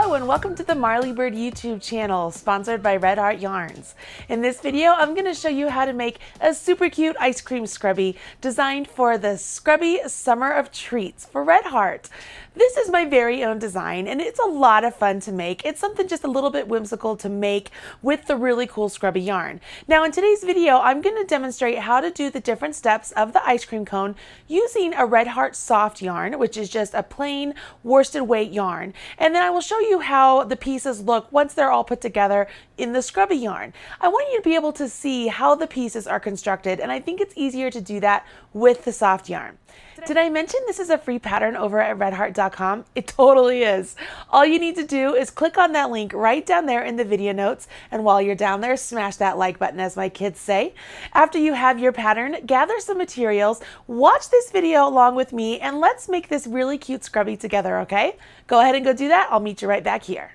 Hello and welcome to the Marley Bird YouTube channel, sponsored by Red Heart Yarns. In this video, I'm going to show you how to make a super cute ice cream scrubby designed for the Scrubby Summer of Treats for Red Heart. This is my very own design and it's a lot of fun to make. It's something just a little bit whimsical to make with the really cool Scrubby yarn. Now in today's video, I'm going to demonstrate how to do the different steps of the ice cream cone using a Red Heart soft yarn, which is just a plain worsted weight yarn. And then I will show you how the pieces look once they're all put together in the Scrubby yarn. I want you to be able to see how the pieces are constructed, and I think it's easier to do that with the soft yarn. Did I mention this is a free pattern over at redheart.com? It totally is. All you need to do is click on that link right down there in the video notes, and while you're down there, smash that like button, as my kids say. After you have your pattern, gather some materials, watch this video along with me, and let's make this really cute scrubby together, okay? Go ahead and go do that. I'll meet you right back here.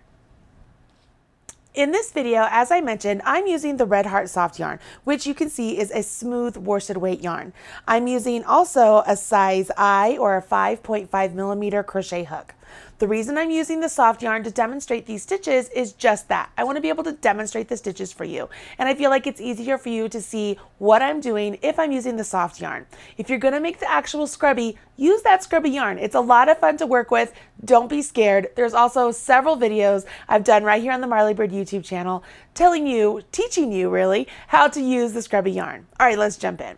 In this video, as I mentioned, I'm using the Red Heart soft yarn, which you can see is a smooth worsted weight yarn. I'm using also a size I or a 5.5 millimeter crochet hook. The reason I'm using the soft yarn to demonstrate these stitches is just that. I want to be able to demonstrate the stitches for you. And I feel like it's easier for you to see what I'm doing if I'm using the soft yarn. If you're going to make the actual scrubby, use that scrubby yarn. It's a lot of fun to work with. Don't be scared. There's also several videos I've done right here on the Marley Bird YouTube channel teaching you really, how to use the scrubby yarn. All right, let's jump in.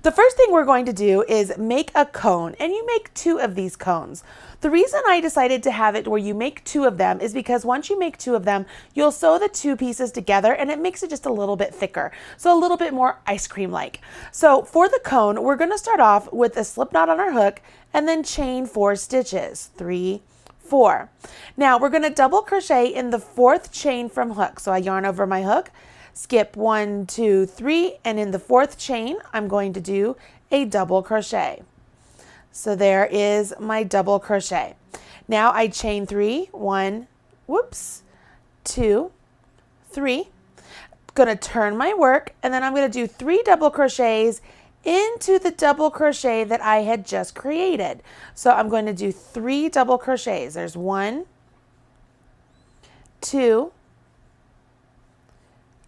The first thing we're going to do is make a cone, and you make 2 of these cones. The reason I decided to have it where you make 2 of them is because once you make 2 of them, you'll sew the 2 pieces together and it makes it just a little bit thicker, so a little bit more ice cream-like. So for the cone, we're going to start off with a slip knot on our hook and then chain 4 stitches, 3, 4. Now we're going to double crochet in the 4th chain from hook. So I yarn over my hook, skip 1, 2, 3, and in the 4th chain, I'm going to do a double crochet. So there is my double crochet. Now I chain 3, 1, 2, 3. Gonna turn my work, and then I'm gonna do 3 double crochets into the double crochet that I had just created. So I'm going to do 3 double crochets. There's 1, 2,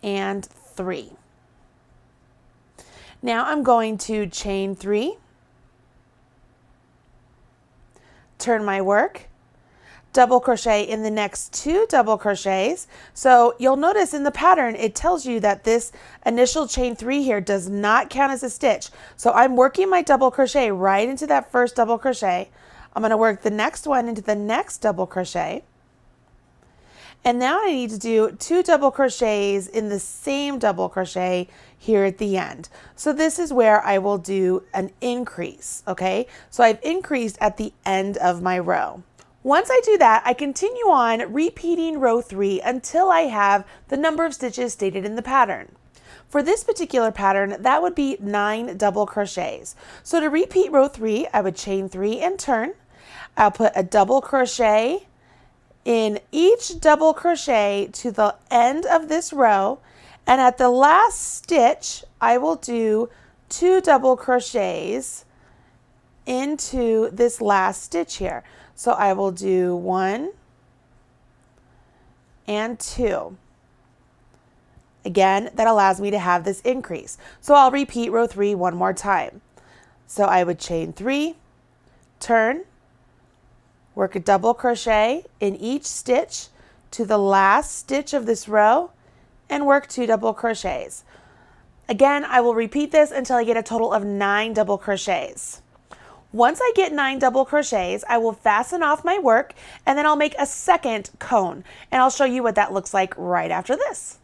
and 3. Now I'm going to chain 3, turn my work, double crochet in the next 2 double crochets. So you'll notice in the pattern it tells you that this initial chain 3 here does not count as a stitch. So I'm working my double crochet right into that first double crochet. I'm going to work the next one into the next double crochet. And now I need to do 2 double crochets in the same double crochet here at the end. So this is where I will do an increase, okay? So I've increased at the end of my row. Once I do that, I continue on repeating row 3 until I have the number of stitches stated in the pattern. For this particular pattern, that would be 9 double crochets. So to repeat row 3, I would chain 3 and turn. I'll put a double crochet in each double crochet to the end of this row, and at the last stitch I will do 2 double crochets into this last stitch here. So I will do 1 and 2. Again, that allows me to have this increase. So I'll repeat row 3 one more time. So I would chain 3, turn, work a double crochet in each stitch to the last stitch of this row, and work 2 double crochets. Again, I will repeat this until I get a total of 9 double crochets. Once I get 9 double crochets, I will fasten off my work, and then I'll make a second cone, and I'll show you what that looks like right after this.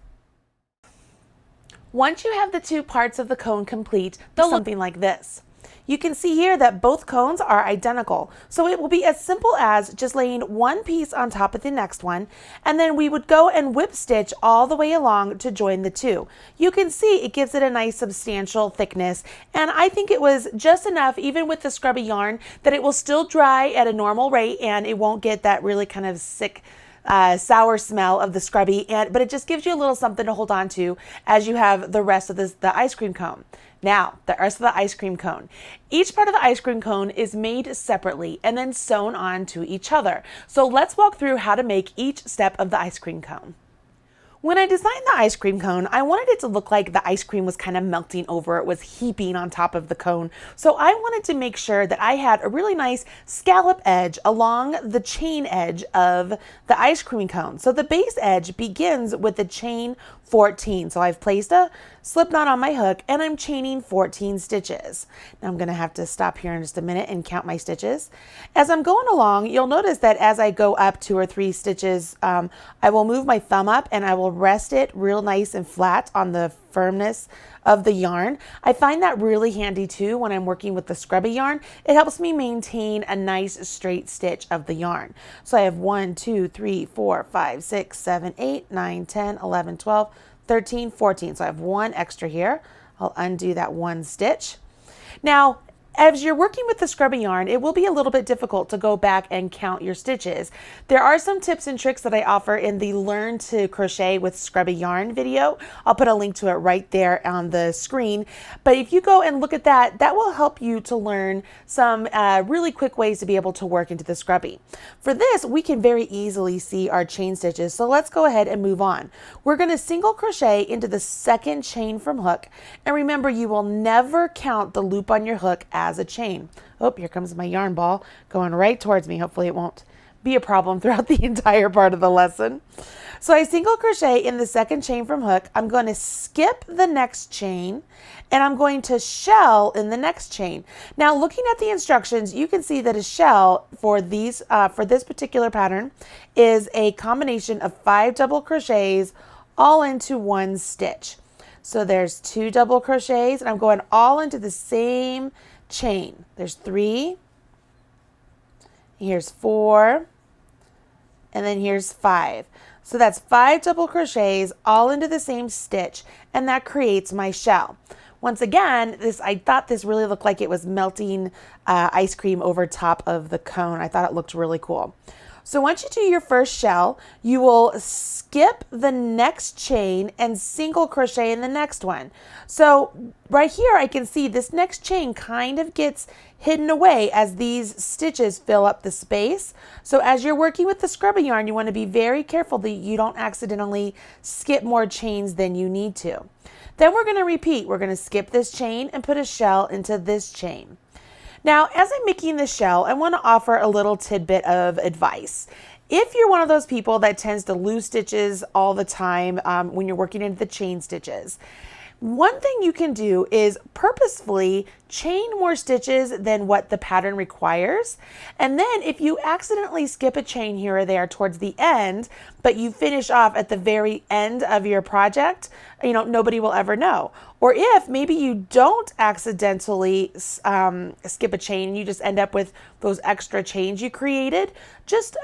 Once you have the 2 parts of the cone complete, they'll look something like this. You can see here that both cones are identical, so it will be as simple as just laying one piece on top of the next one, and then we would go and whip stitch all the way along to join the 2. You can see it gives it a nice substantial thickness, and I think it was just enough, even with the scrubby yarn, that it will still dry at a normal rate and it won't get that really kind of sour smell of the Scrubby, but it just gives you a little something to hold on to as you have the rest of the ice cream cone. Now, the rest of the ice cream cone. Each part of the ice cream cone is made separately and then sewn on to each other. So let's walk through how to make each step of the ice cream cone. When I designed the ice cream cone, I wanted it to look like the ice cream was kind of melting over. It was heaping on top of the cone. So I wanted to make sure that I had a really nice scallop edge along the chain edge of the ice cream cone. So the base edge begins with the chain 14. So I've placed a slip knot on my hook and I'm chaining 14 stitches. Now I'm going to have to stop here in just a minute and count my stitches. As I'm going along, you'll notice that as I go up 2 or 3 stitches, I will move my thumb up and I will rest it real nice and flat on the firmness of the yarn. I find that really handy too when I'm working with the Scrubby yarn. It helps me maintain a nice straight stitch of the yarn. So I have 1, 2, 3, 4, 5, 6, 7, 8, 9, 10, 11, 12, 13, 14. So I have 1 extra here. I'll undo that 1 stitch. Now, as you're working with the Scrubby yarn, it will be a little bit difficult to go back and count your stitches. There are some tips and tricks that I offer in the Learn to Crochet with Scrubby Yarn video. I'll put a link to it right there on the screen. But if you go and look at that, that will help you to learn some really quick ways to be able to work into the Scrubby. For this, we can very easily see our chain stitches. So let's go ahead and move on. We're going to single crochet into the second chain from hook. And remember, you will never count the loop on your hook as a chain. Oh, here comes my yarn ball going right towards me. Hopefully it won't be a problem throughout the entire part of the lesson. So I single crochet in the second chain from hook. I'm going to skip the next chain and I'm going to shell in the next chain. Now, looking at the instructions, you can see that a shell for these for this particular pattern is a combination of 5 double crochets all into 1 stitch. So there's 2 double crochets and I'm going all into the same chain. There's 3, here's 4, and then here's 5. So that's 5 double crochets all into the same stitch, and that creates my shell. Once again, I thought this really looked like it was melting ice cream over top of the cone. I thought it looked really cool. So once you do your first shell, you will skip the next chain and single crochet in the next one. So right here, I can see this next chain kind of gets hidden away as these stitches fill up the space. So as you're working with the Scrubby yarn, you want to be very careful that you don't accidentally skip more chains than you need to. Then we're going to repeat. We're going to skip this chain and put a shell into this chain. Now, as I'm making the shell, I want to offer a little tidbit of advice. If you're one of those people that tends to lose stitches all the time when you're working into the chain stitches, one thing you can do is purposefully chain more stitches than what the pattern requires. And then if you accidentally skip a chain here or there towards the end, but you finish off at the very end of your project, nobody will ever know. Or if maybe you don't accidentally skip a chain and you just end up with those extra chains you created, just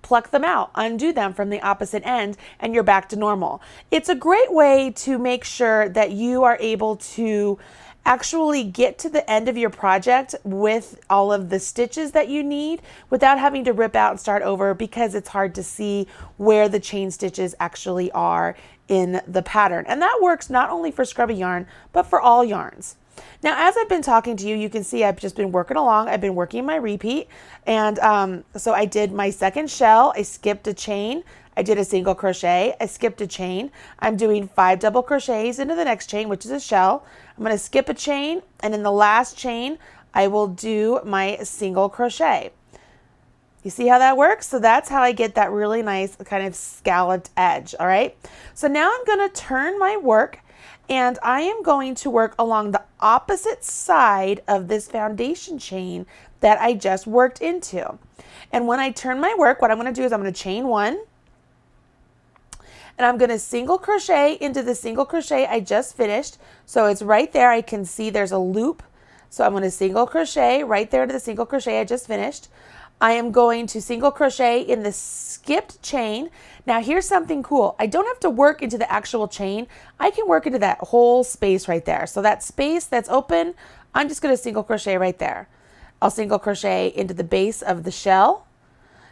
pluck them out, undo them from the opposite end, and you're back to normal. It's a great way to make sure that you are able to actually get to the end of your project with all of the stitches that you need without having to rip out and start over, because it's hard to see where the chain stitches actually are in the pattern. And that works not only for Scrubby yarn, but for all yarns. Now, as I've been talking to you, you can see I've just been working along. I've been working my repeat. And so I did my second shell. I skipped a chain. I did a single crochet. I skipped a chain. I'm doing 5 double crochets into the next chain, which is a shell. I'm going to skip a chain. And in the last chain, I will do my single crochet. You see how that works? So that's how I get that really nice kind of scalloped edge. All right. So now I'm going to turn my work and I am going to work along the opposite side of this foundation chain that I just worked into. And when I turn my work, what I'm going to do is I'm going to chain 1 and I'm going to single crochet into the single crochet I just finished. So it's right there. I can see there's a loop. So I'm going to single crochet right there to the single crochet I just finished. I am going to single crochet in the skipped chain. Now here's something cool. I don't have to work into the actual chain. I can work into that whole space right there. So that space that's open, I'm just going to single crochet right there. I'll single crochet into the base of the shell,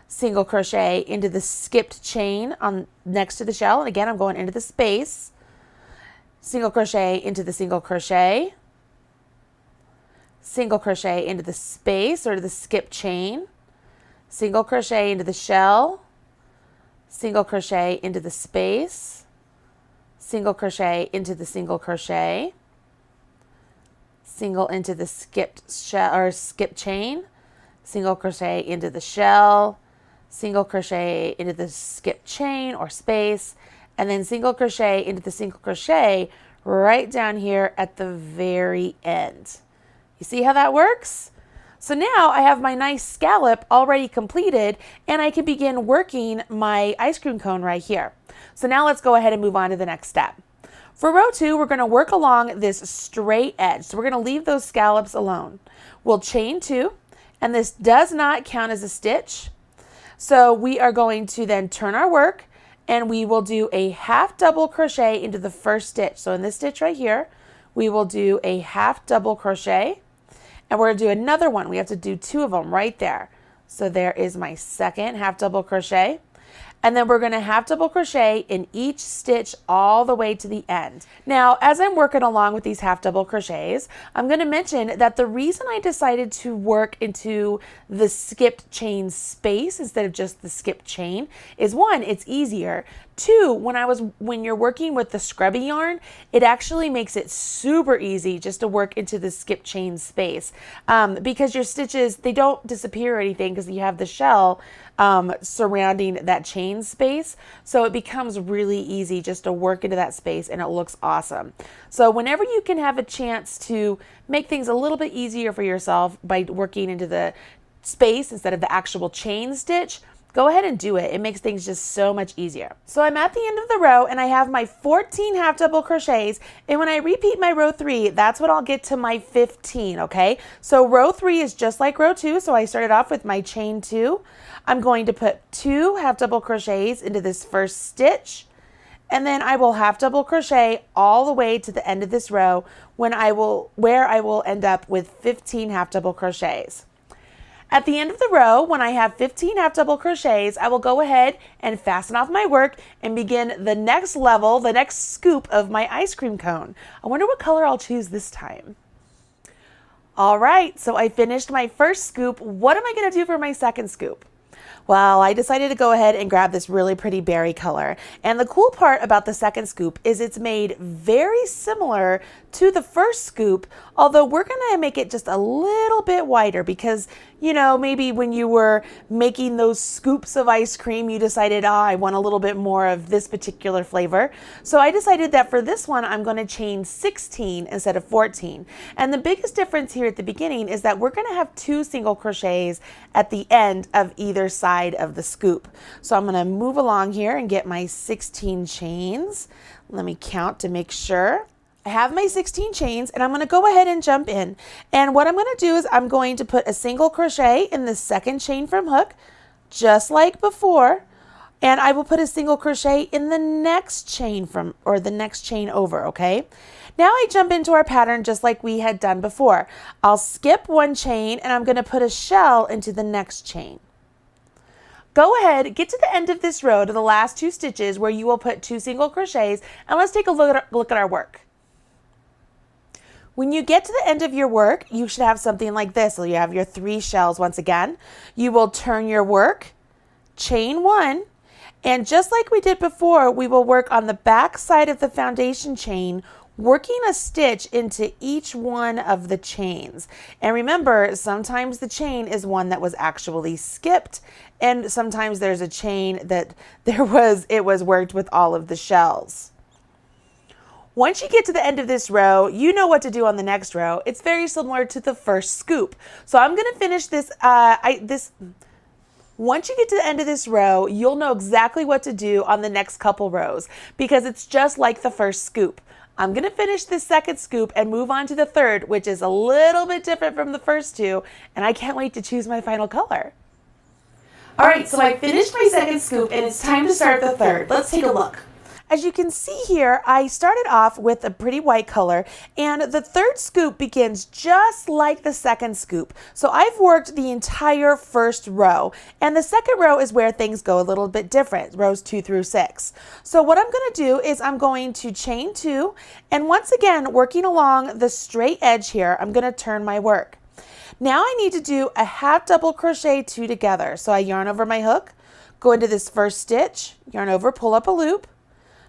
single crochet into the skipped chain on next to the shell. And again, I'm going into the space, single crochet into the single crochet, single crochet into the space or the skip chain, single crochet into the shell, single crochet into the space, single crochet into the single crochet, single into the skipped shell or skip chain, single crochet into the shell, single crochet into the skip chain or space, and then single crochet into the single crochet right down here at the very end. You see how that works? So now I have my nice scallop already completed, and I can begin working my ice cream cone right here. So now let's go ahead and move on to the next step. For row 2, we're going to work along this straight edge. So we're going to leave those scallops alone. We'll chain 2, and this does not count as a stitch. So we are going to then turn our work, and we will do a half double crochet into the first stitch. So in this stitch right here, we will do a half double crochet, and we're going to do another one. We have to do 2 of them right there. So there is my second half double crochet. And then we're going to half double crochet in each stitch all the way to the end. Now, as I'm working along with these half double crochets, I'm going to mention that the reason I decided to work into the skipped chain space instead of just the skipped chain is 1, it's easier. 2, when you're working with the Scrubby yarn, it actually makes it super easy just to work into the skip chain space because your stitches, they don't disappear or anything because you have the shell surrounding that chain space. So it becomes really easy just to work into that space, and it looks awesome. So whenever you can have a chance to make things a little bit easier for yourself by working into the space instead of the actual chain stitch, go ahead and do it. It makes things just so much easier. So I'm at the end of the row, and I have my 14 half double crochets, and when I repeat my row 3, that's when I'll get to my 15, okay? So row 3 is just like row 2, so I started off with my chain 2. I'm going to put 2 half double crochets into this first stitch, and then I will half double crochet all the way to the end of this row where I will end up with 15 half double crochets. At the end of the row, when I have 15 half double crochets, I will go ahead and fasten off my work and begin the next level, the next scoop of my ice cream cone. I wonder what color I'll choose this time. All right, so I finished my first scoop. What am I going to do for my second scoop? Well, I decided to go ahead and grab this really pretty berry color. And the cool part about the second scoop is it's made very similar to the first scoop, although we're gonna make it just a little bit wider because, you know, maybe when you were making those scoops of ice cream, you decided, I want a little bit more of this particular flavor. So I decided that for this one, I'm gonna chain 16 instead of 14. And the biggest difference here at the beginning is that we're gonna have 2 single crochets at the end of either side of the scoop. So I'm gonna move along here and get my 16 chains. Let me count to make sure. I have my 16 chains, and I'm going to go ahead and jump in. And what I'm going to do is I'm going to put a single crochet in the second chain from hook, just like before, and I will put a single crochet in the next chain the next chain over, okay? Now I jump into our pattern just like we had done before. I'll skip 1 chain, and I'm going to put a shell into the next chain. Go ahead, get to the end of this row to the last 2 stitches where you will put 2 single crochets, and let's take a look at our work. When you get to the end of your work, you should have something like this. So you have your 3 shells once again. You will turn your work, chain 1, and just like we did before, we will work on the back side of the foundation chain, working a stitch into each one of the chains. And remember, sometimes the chain is one that was actually skipped, and sometimes there's a chain that it was worked with all of the shells. Once you get to the end of this row, you know what to do on the next row. It's very similar to the first scoop. So I'm going to finish this. Once you get to the end of this row, you'll know exactly what to do on the next couple rows because it's just like the first scoop. I'm going to finish this second scoop and move on to the third, which is a little bit different from the first 2, and I can't wait to choose my final color. All right, so I finished my second scoop, and it's time to start the third. Let's take a look. As you can see here, I started off with a pretty white color, and the third scoop begins just like the second scoop. So I've worked the entire first row, and the second row is where things go a little bit different, rows 2 through 6. So what I'm going to do is I'm going to chain 2, and once again, working along the straight edge here, I'm going to turn my work. Now I need to do a half double crochet 2 together. So I yarn over my hook, go into this first stitch, yarn over, pull up a loop,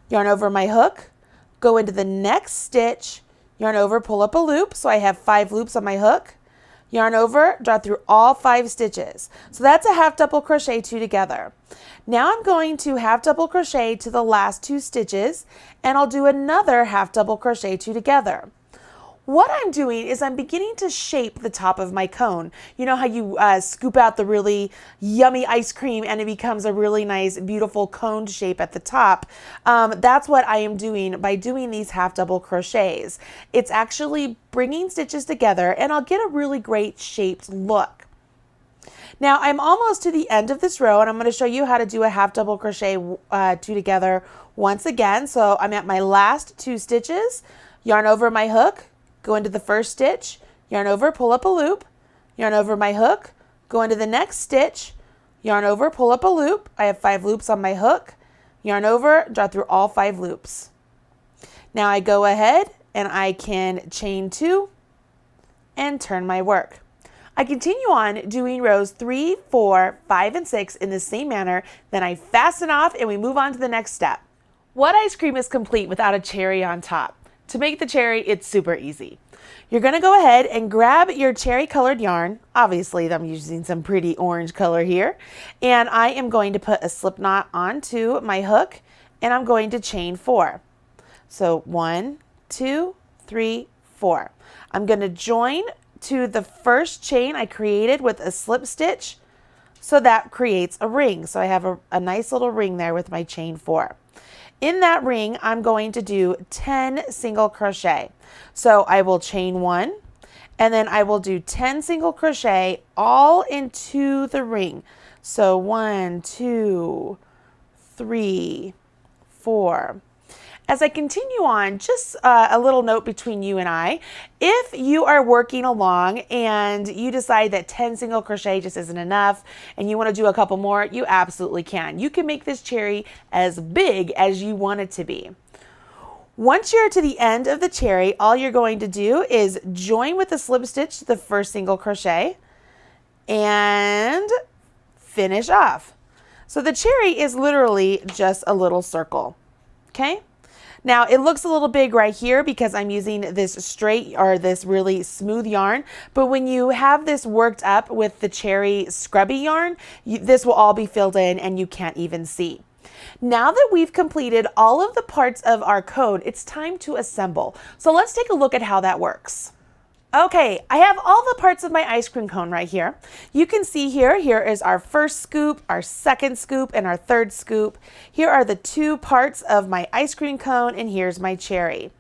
yarn over my hook, go into the next stitch, yarn over, pull up a loop. So I have 5 loops on my hook, yarn over, draw through all 5 stitches. So that's a half double crochet 2 together. Now I'm going to half double crochet to the last 2 stitches, and I'll do another half double crochet 2 together. What I'm doing is I'm beginning to shape the top of my cone. You know how you scoop out the really yummy ice cream and it becomes a really nice, beautiful cone shape at the top. That's what I am doing by doing these half double crochets. It's actually bringing stitches together, and I'll get a really great shaped look. Now I'm almost to the end of this row, and I'm going to show you how to do a half double crochet 2 together once again. So I'm at my last 2 stitches, yarn over my hook, go into the first stitch, yarn over, pull up a loop, yarn over my hook, go into the next stitch, yarn over, pull up a loop. I have 5 loops on my hook, yarn over, draw through all 5 loops. Now I go ahead and I can chain 2 and turn my work. I continue on doing rows 3, 4, 5, and 6 in the same manner. Then I fasten off and we move on to the next step. What ice cream is complete without a cherry on top? To make the cherry, it's super easy. You're going to go ahead and grab your cherry colored yarn. Obviously, I'm using some pretty orange color here. And I am going to put a slip knot onto my hook, and I'm going to chain 4. So 1, 2, 3, 4. I'm going to join to the first chain I created with a slip stitch. So that creates a ring. So I have a nice little ring there with my chain 4. In that ring, I'm going to do 10 single crochet. So I will chain 1, and then I will do 10 single crochet all into the ring. So 1, 2, 3, 4. As I continue on, just a little note between you and I. If you are working along and you decide that 10 single crochet just isn't enough and you want to do a couple more, you absolutely can. You can make this cherry as big as you want it to be. Once you're to the end of the cherry, all you're going to do is join with the slip stitch to the first single crochet and finish off. So the cherry is literally just a little circle, okay? Now it looks a little big right here because I'm using this straight or this really smooth yarn, but when you have this worked up with the cherry scrubby yarn, this will all be filled in and you can't even see. Now that we've completed all of the parts of our cone, it's time to assemble. So let's take a look at how that works. Okay, I have all the parts of my ice cream cone right here. You can see here is our first scoop, our second scoop, and our third scoop. Here are the 2 parts of my ice cream cone, and here's my cherry.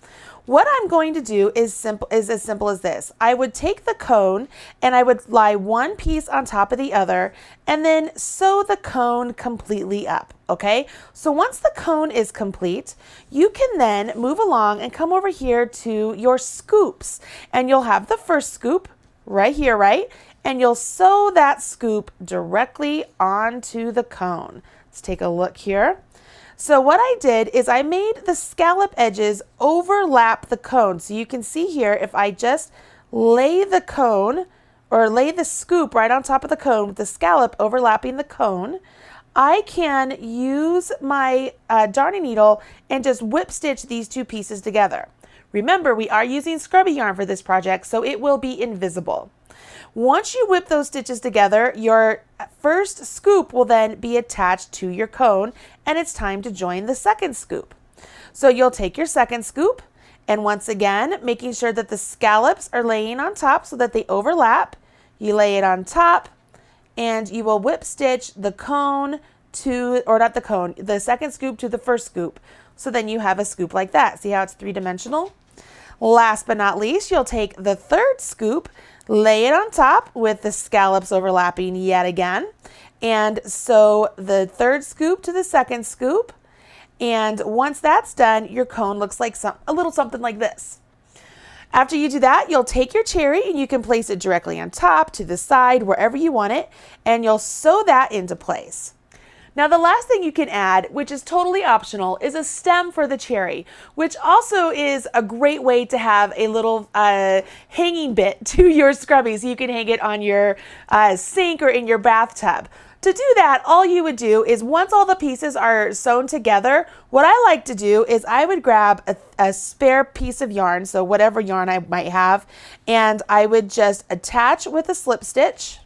What I'm going to do is as simple as this. I would take the cone and I would lie one piece on top of the other and then sew the cone completely up, okay? So once the cone is complete, you can then move along and come over here to your scoops, and you'll have the first scoop right here, right? And you'll sew that scoop directly onto the cone. Let's take a look here. So what I did is I made the scallop edges overlap the cone. So you can see here, if I just lay the cone or lay the scoop right on top of the cone with the scallop overlapping the cone, I can use my darning needle and just whip stitch these 2 pieces together. Remember, we are using Scrubby yarn for this project, so it will be invisible. Once you whip those stitches together, your first scoop will then be attached to your cone, and it's time to join the second scoop. So you'll take your second scoop, and once again, making sure that the scallops are laying on top so that they overlap, you lay it on top, and you will whip stitch the cone to, or not the cone, the second scoop to the first scoop. So then you have a scoop like that. See how it's 3-dimensional? Last but not least, you'll take the third scoop, lay it on top with the scallops overlapping yet again, and sew the third scoop to the second scoop, And once that's done, your cone looks like a little something like this. After you do that, you'll take your cherry and you can place it directly on top, to the side, wherever you want it, and you'll sew that into place. Now the last thing you can add, which is totally optional, is a stem for the cherry, which also is a great way to have a little hanging bit to your Scrubby, so you can hang it on your sink or in your bathtub. To do that, all you would do is, once all the pieces are sewn together, what I like to do is I would grab a spare piece of yarn, so whatever yarn I might have, and I would just attach with a slip stitch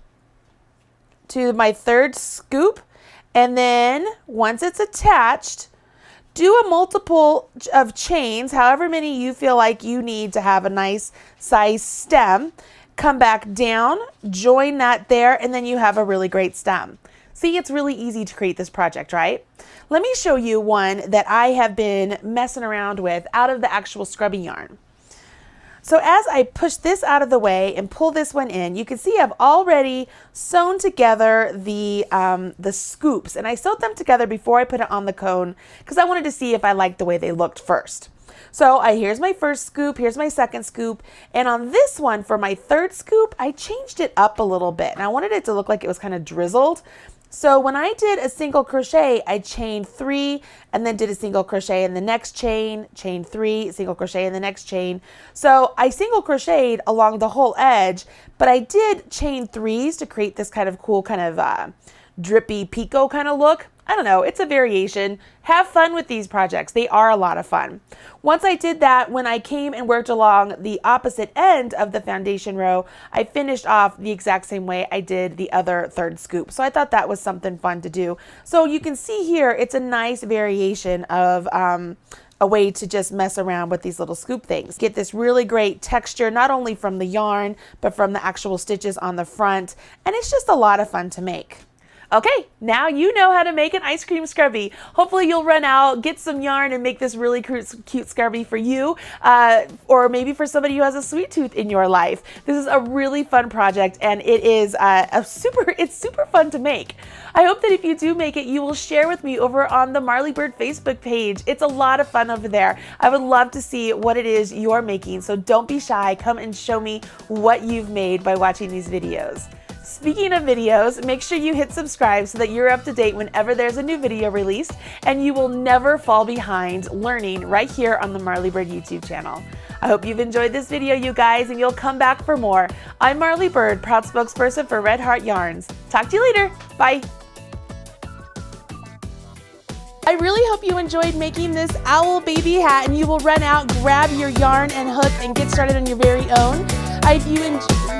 to my third scoop. And then once it's attached, do a multiple of chains, however many you feel like you need to have a nice size stem. Come back down, join that there, and then you have a really great stem. See, it's really easy to create this project, right? Let me show you one that I have been messing around with out of the actual Scrubby yarn. So as I push this out of the way and pull this one in, you can see I've already sewn together the scoops, and I sewed them together before I put it on the cone because I wanted to see if I liked the way they looked first. So here's my first scoop, here's my second scoop, and on this one for my third scoop, I changed it up a little bit, and I wanted it to look like it was kind of drizzled. So when I did a single crochet, I chained 3 and then did a single crochet in the next chain, chain 3, single crochet in the next chain. So I single crocheted along the whole edge, but I did chain 3s to create this kind of cool kind of drippy picot kind of look. I don't know, it's a variation. Have fun with these projects. They are a lot of fun. Once I did that, when I came and worked along the opposite end of the foundation row, I finished off the exact same way I did the other third scoop. So I thought that was something fun to do. So you can see here, it's a nice variation of a way to just mess around with these little scoop things. Get this really great texture, not only from the yarn, but from the actual stitches on the front. And it's just a lot of fun to make. Okay, now you know how to make an ice cream Scrubby. Hopefully you'll run out, get some yarn, and make this really cute Scrubby for you, or maybe for somebody who has a sweet tooth in your life. This is a really fun project, and it is it's super fun to make. I hope that if you do make it, you will share with me over on the Marley Bird Facebook page. It's a lot of fun over there. I would love to see what it is you're making, so don't be shy. Come and show me what you've made by watching these videos. Speaking of videos, make sure you hit subscribe so that you're up to date whenever there's a new video released, and you will never fall behind learning right here on the Marley Bird YouTube channel. I hope you've enjoyed this video, you guys, and you'll come back for more. I'm Marley Bird, proud spokesperson for Red Heart Yarns. Talk to you later. Bye. I really hope you enjoyed making this owl baby hat, and you will run out, grab your yarn and hook, and get started on your very own. If you enjoyed